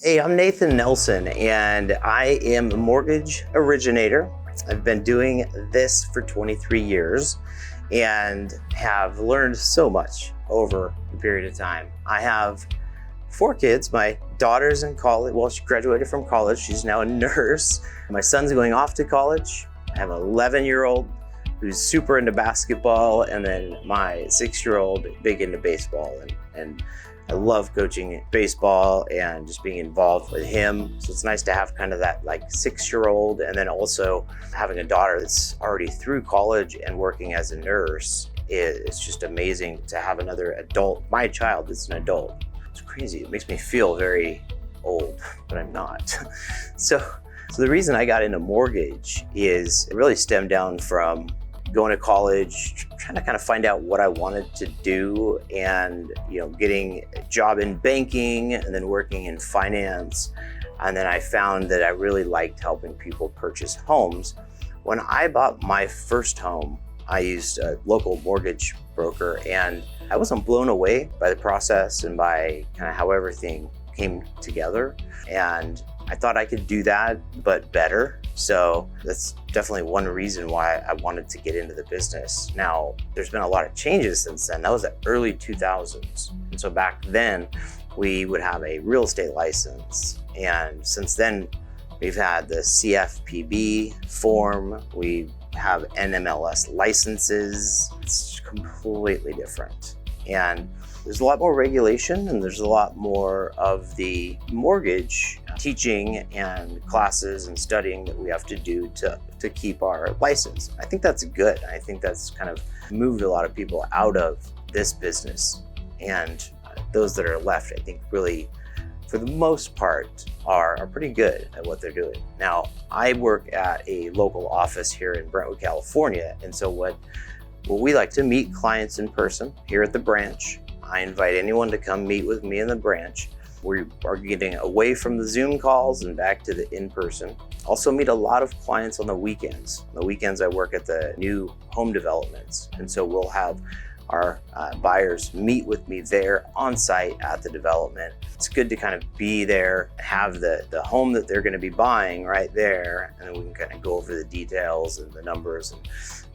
Hey, I'm Nathan Nelson, and I am a mortgage originator. I've been doing this for 23 years and have learned so much over a period of time. I have 4 kids. My daughter's in college. Well, she graduated from college. She's now a nurse. My son's going off to college. I have an 11-year-old who's super into basketball, and then my 6-year-old big into baseball. And I love coaching baseball and just being involved with him. So it's nice to have kind of that like 6-year-old, and then also having a daughter that's already through college and working as a nurse. It's just amazing to have another adult, my child that's an adult. It's crazy. It makes me feel very old, but I'm not. So the reason I got into mortgage is it really stemmed down from going to college, trying to kind of find out what I wanted to do, and getting a job in banking and then working in finance. And then I found that I really liked helping people purchase homes. When I bought my first home, I used a local mortgage broker, and I wasn't blown away by the process and by kind of how everything came together. And I thought I could do that, but better. So that's definitely one reason why I wanted to get into the business. Now, there's been a lot of changes since then. That was the early 2000s. And so back then, we would have a real estate license. And since then, we've had the CFPB form. We have NMLS licenses. It's completely different. And there's a lot more regulation, and there's a lot more of the mortgage teaching and classes and studying that we have to do to keep our license. I think that's good. I think that's kind of moved a lot of people out of this business. And those that are left, I think really, for the most part, are pretty good at what they're doing. Now, I work at a local office here in Brentwood, California. And so what we like to meet clients in person here at the branch. I invite anyone to come meet with me in the branch. We are getting away from the Zoom calls and back to the in-person. Also meet a lot of clients on the weekends. On the weekends, I work at the new home developments. And so we'll have our buyers meet with me there on site at the development. It's good to kind of be there, have the home that they're going to be buying right there, and then we can kind of go over the details and the numbers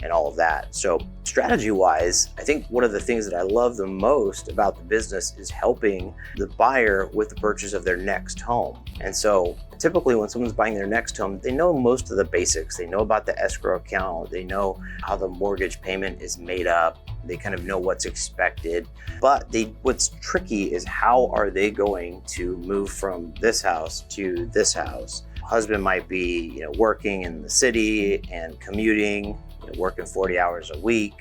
and all of that. So strategy-wise, I think one of the things that I love the most about the business is helping the buyer with the purchase of their next home. And so typically when someone's buying their next home, they know most of the basics. They know about the escrow account. They know how the mortgage payment is made up. They kind of know what's expected. But what's tricky is how are they going to move from this house to this house? Husband might be working in the city and commuting, working 40 hours a week.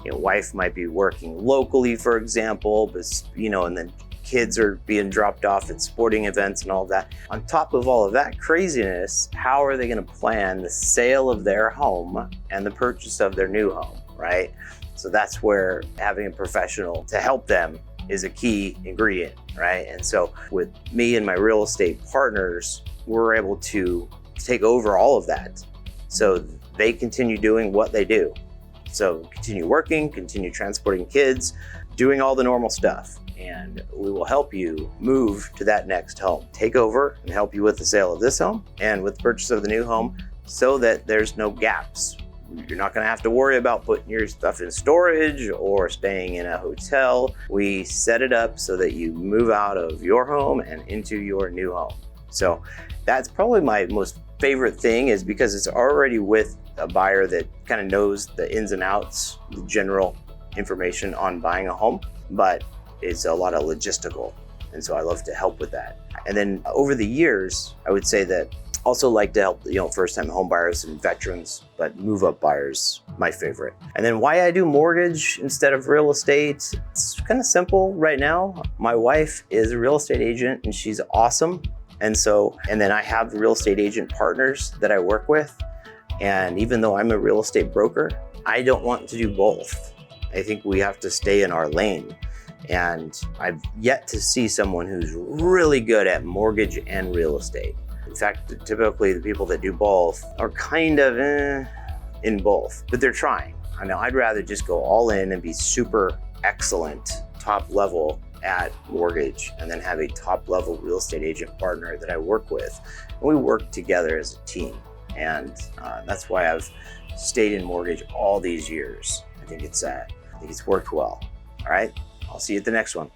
Wife might be working locally, for example, but and then kids are being dropped off at sporting events and all that. On top of all of that craziness, how are they going to plan the sale of their home and the purchase of their new home, right? So that's where having a professional to help them is a key ingredient, right? And so with me and my real estate partners, we're able to take over all of that. So they continue doing what they do. So continue working, continue transporting kids, doing all the normal stuff. And we will help you move to that next home. Take over and help you with the sale of this home and with the purchase of the new home so that there's no gaps. You're not going to have to worry about putting your stuff in storage or staying in a hotel. We set it up so that you move out of your home and into your new home. So that's probably my most favorite thing, is because it's already with a buyer that kind of knows the ins and outs, the general information on buying a home, but it's a lot of logistical. And so I love to help with that. And then over the years, I would say that also like to help, first-time home buyers and veterans, but move-up buyers, my favorite. And then why I do mortgage instead of real estate, it's kind of simple right now. My wife is a real estate agent and she's awesome. And then I have real estate agent partners that I work with. And even though I'm a real estate broker, I don't want to do both. I think we have to stay in our lane. And I've yet to see someone who's really good at mortgage and real estate. In fact, typically the people that do both are kind of in both, but they're trying. I know I'd rather just go all in and be super excellent, top level at mortgage and then have a top-level real estate agent partner that I work with. And we work together as a team. And that's why I've stayed in mortgage all these years. I think it's worked well. All right, I'll see you at the next one.